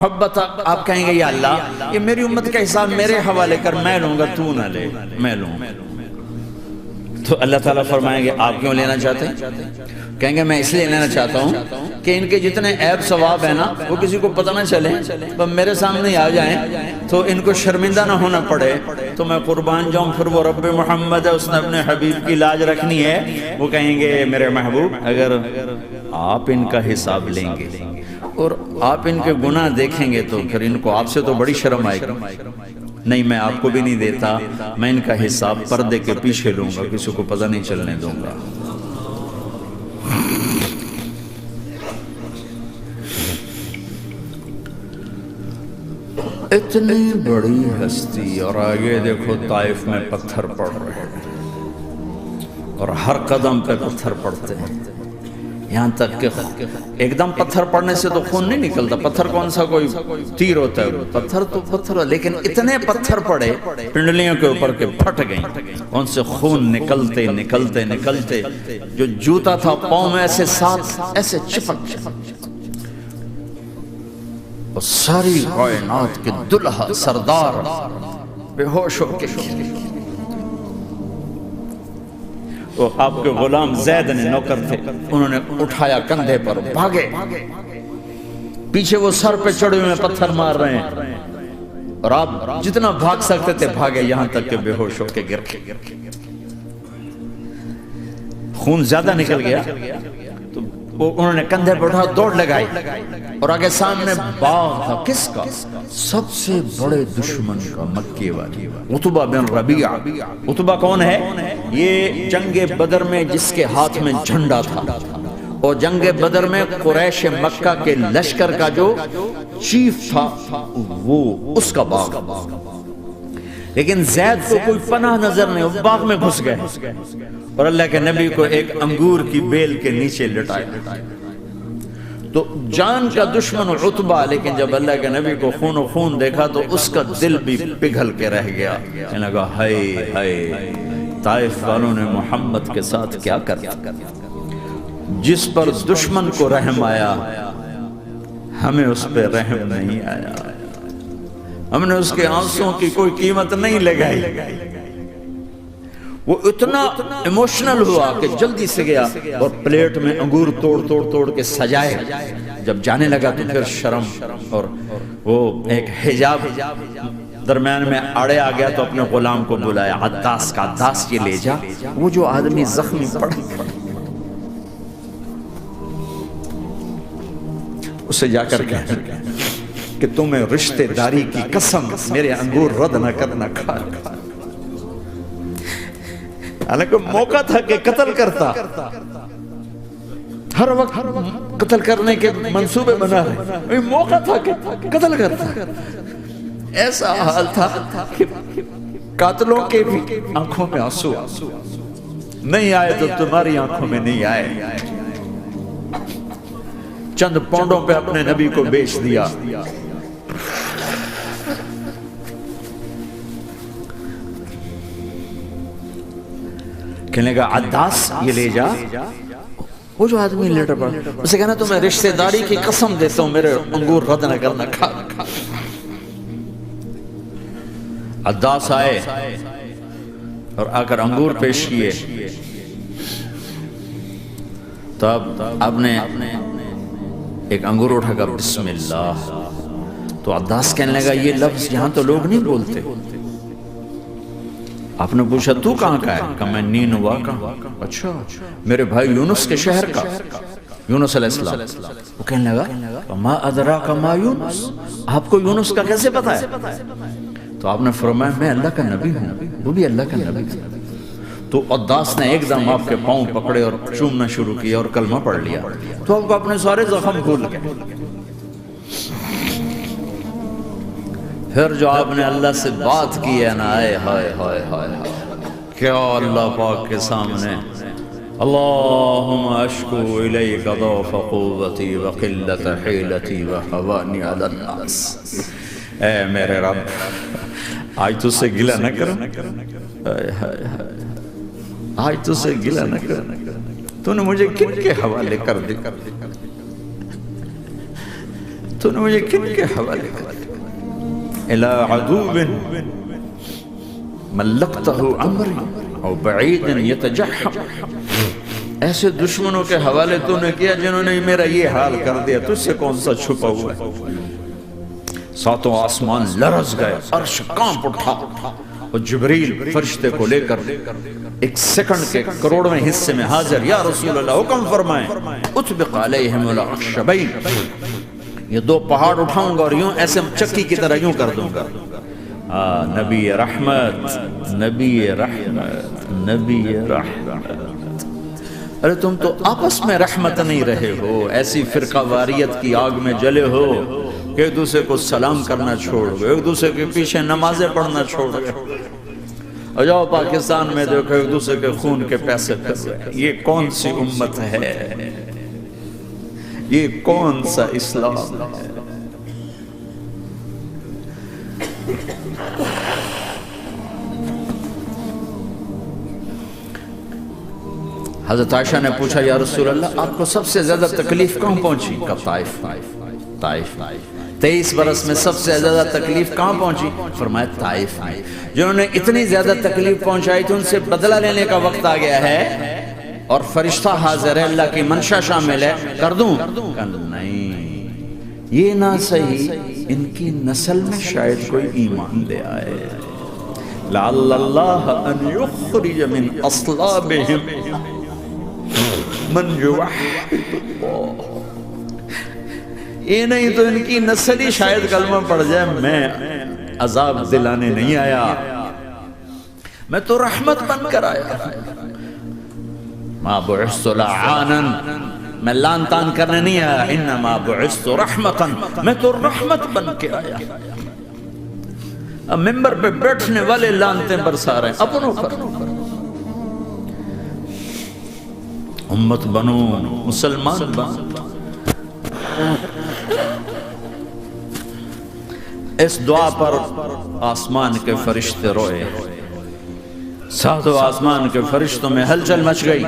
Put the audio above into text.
محبت آپ کہیں گے یا اللہ یہ میری امت کا حساب میرے حوالے کر، میں لوں گا، تو نہ لے، میں لوں۔ تو اللہ تعالیٰ فرمائیں گے آپ کیوں لینا چاہتے ہیں؟ کہیں گے میں اس لیے لینا چاہتا ہوں کہ ان کے جتنے عیب ثواب ہیں نا وہ کسی کو پتہ نہ چلے، بس میرے سامنے آ جائیں تو ان کو شرمندہ نہ ہونا پڑے، تو میں قربان جاؤں۔ پھر وہ رب محمد ہے، اس نے اپنے حبیب کی لاج رکھنی ہے، وہ کہیں گے میرے محبوب اگر آپ ان کا حساب لیں گے اور آپ ان کے گناہ دیکھیں گے تو پھر ان کو آپ سے تو بڑی شرم آئے گی، نہیں میں آپ کو بھی نہیں دیتا، میں ان کا حساب پردے کے پیچھے لوں گا، کسی کو پتہ نہیں چلنے دوں گا۔ اتنی بڑی ہستی، اور آگے دیکھو طائف میں پتھر پڑ رہے ہیں اور ہر قدم پہ پتھر پڑتے ہیں، یہاں تک کہ ایک دم پتھر پڑنے سے تو خون نہیں نکلتا، پتھر کون سا کوئی تیر ہوتا ہے، پتھر تو پتھر، لیکن اتنے پتھر پڑے پنڈلیوں کے اوپر کے پھٹ گئیں، ان سے خون نکلتے نکلتے نکلتے جو جوتا تھا پاؤں میں ایسے ساتھ ایسے چپک اور ساری کائنات کے دلہا سردار بے ہوش ہو کے وہ آپ کے غلام زید نے نوکر تھے، انہوں نے اٹھایا کندھے پر، بھاگے، پیچھے وہ سر پہ چڑھے ہوئے پتھر مار رہے ہیں اور آپ جتنا بھاگ سکتے تھے بھاگے، یہاں تک کہ بے ہوش ہو کے گر گئے، خون زیادہ نکل گیا تو انہوں نے کندھے پر اٹھا دوڑ لگائی اور آگے سامنے باغ تھا، کس کا؟ سب سے بڑے دشمن کا، مکے والی، عتبہ بن ربیعہ۔ عتبہ کون ہے؟ یہ جنگ بدر میں جس کے ہاتھ میں جھنڈا تھا، اور جنگ بدر میں قریش مکہ کے لشکر کا جو چیف تھا وہ اس کا باغ، لیکن زید کو کوئی پناہ نظر نہیں، وہ باغ میں گھس گئے اور اللہ کے نبی کو ایک انگور کی بیل کے نیچے لٹایا۔ تو جان کا دشمن عتبہ، لیکن جب اللہ کے نبی کو خون و خون دیکھا تو اس کا دل بھی پگھل کے رہ گیا، کہنے لگا ہائے ہائے، طائف والوں نے محمد کے ساتھ کیا کرا، جس پر دشمن کو رحم آیا ہمیں اس پہ رحم نہیں آیا، ہم نے اس کے آنسوں کی کوئی قیمت نہیں لگائی۔ وہ اتنا ایموشنل ہوا کہ جلدی سے گیا اور پلیٹ میں انگور توڑ توڑ توڑ کے سجائے، جب جانے لگا تو پھر شرم اور وہ ایک حجاب درمیان میں آڑے آ گیا، تو اپنے غلام کو بلایا، عداس کا، عداس یہ لے جا وہ جو آدمی زخمی پڑا، اسے جا کر کہہ کہ تمہیں رشتہ داری کی قسم میرے انگور رد نہ کرنا، کھا حالانکہ موقع تھا کہ قتل کرتا، ہر وقت قتل کرنے کے منصوبے بنا رہے، موقع تھا کہ قتل کرتا، ایسا حال تھا کہ قاتلوں کے بھی آنکھوں میں آنسو نہیں آئے تو تمہاری آنکھوں میں نہیں آئے، چند پونڈوں پہ اپنے نبی کو بیچ دیا۔ کہنے لگا عداس یہ لے جا، وہ جو آدمی لیٹر پڑا، اسے کہنا تمہیں رشتہ داری کی قسم دیتا ہوں میرے انگور رد نہ کرنا، کھا۔ عداس آئے اور آ کر انگور پیش کیے، تو اب آپ نے ایک انگور اٹھا کر بسم اللہ، تو عداس کہنے لگا یہ لفظ یہاں تو لوگ نہیں بولتے۔ آپ نے پوچھا تو کہاں کا ہے؟ کہا میں نینوا کا۔ اچھا، میرے بھائی یونس کے شہر کا، یونس علیہ السلام۔ وہ کہنے لگا ما ادراک ما یونس، آپ کو یونس کا کیسے پتا ہے؟ تو آپ نے فرمایا میں اللہ کا نبی ہوں، وہ بھی اللہ کا نبی تھا۔ تو عداس نے ایک دم آپ کے پاؤں پکڑے اور چومنا شروع کیا اور کلمہ پڑھ لیا، تو آپ کو اپنے سارے زخم بھول گئے۔ پھر جو آپ نے اللہ سے بات کی ہے نا، آئے ہائے ہائے ہائے، کیا اللہ پاک کے سامنے اللہم اشکو الیک ضعف قوتی وقلت حیلتی وحوانی علی الناس، اے میرے رب آج تو سے گلہ نہ کرو، آج تو سے گلہ نہ کرو، تو نے مجھے کن کے حوالے کر دی، تو نے مجھے کن کے حوالے کر دیا؟ الى عدو ملکتہ عمری او بعید یتجحم، ایسے دشمنوں کے حوالے تو نے کیا جنہوں نے میرا یہ حال کر دیا، تجھ سے کون سا چھپا ہوا ہے؟ ساتوں آسمان لرز گئے، عرش کانپ اٹھا، اور جبریل فرشتے کو لے کر ایک سیکنڈ کے کروڑویں حصے میں حاضر، یا رسول اللہ حکم فرمائیں، اطبق علیہم الاخشبین، یہ دو پہاڑ اٹھاؤں گا اور یوں ایسے چکی کی طرح یوں کر دوں گا۔ نبی رحمت، نبی رحمت، نبی رحمت۔ ارے تم تو آپس میں رحمت نہیں رہے ہو، ایسی فرقہ واریت کی آگ میں جلے ہو کہ ایک دوسرے کو سلام کرنا چھوڑ گئے، ایک دوسرے کے پیچھے نمازیں پڑھنا چھوڑ گئے، اور جاؤ پاکستان میں دیکھو ایک دوسرے کے خون کے پیسے پھر رہے ہیں۔ یہ کون سی امت ہے؟ یہ کون سا اسلام ہے؟ حضرت عائشہ نے پوچھا یا رسول اللہ آپ کو سب سے زیادہ تکلیف کہاں پہنچی؟ کب؟ طائف۔ 23 برس میں سب سے زیادہ تکلیف کہاں پہنچی؟ فرمایا طائف میں۔ جنہوں نے اتنی زیادہ تکلیف پہنچائی تھی ان سے بدلہ لینے کا وقت آ گیا ہے، اور فرشتہ حاضر ہے، اللہ کی منشا شامل ہے، کر دوں؟ نہیں، یہ نہ صحیح، ان کی نسل میں شاید کوئی ایمان لے آئے، لعل اللہ ان یخرج من اصلابہم من یوحد اللہ، یہ نہیں تو ان کی نسل ہی شاید کلمہ پڑھ جائے۔ میں عذاب دلانے نہیں آیا، میں تو رحمت بن کر آیا۔ ما بعثت لعانا، میں لان تان کرنے نہیں آیا، انما بعثت رحمتا، میں تو رحمت بن کے آیا۔ اب ممبر پہ بیٹھنے والے لانتیں برسا رہے ہیں اپنوں پر۔ امت بنو، مسلمان بنو، اس دعا پر آسمان کے فرشتے روئے، ساتوں آسمان کے فرشتوں میں ہلچل مچ گئی۔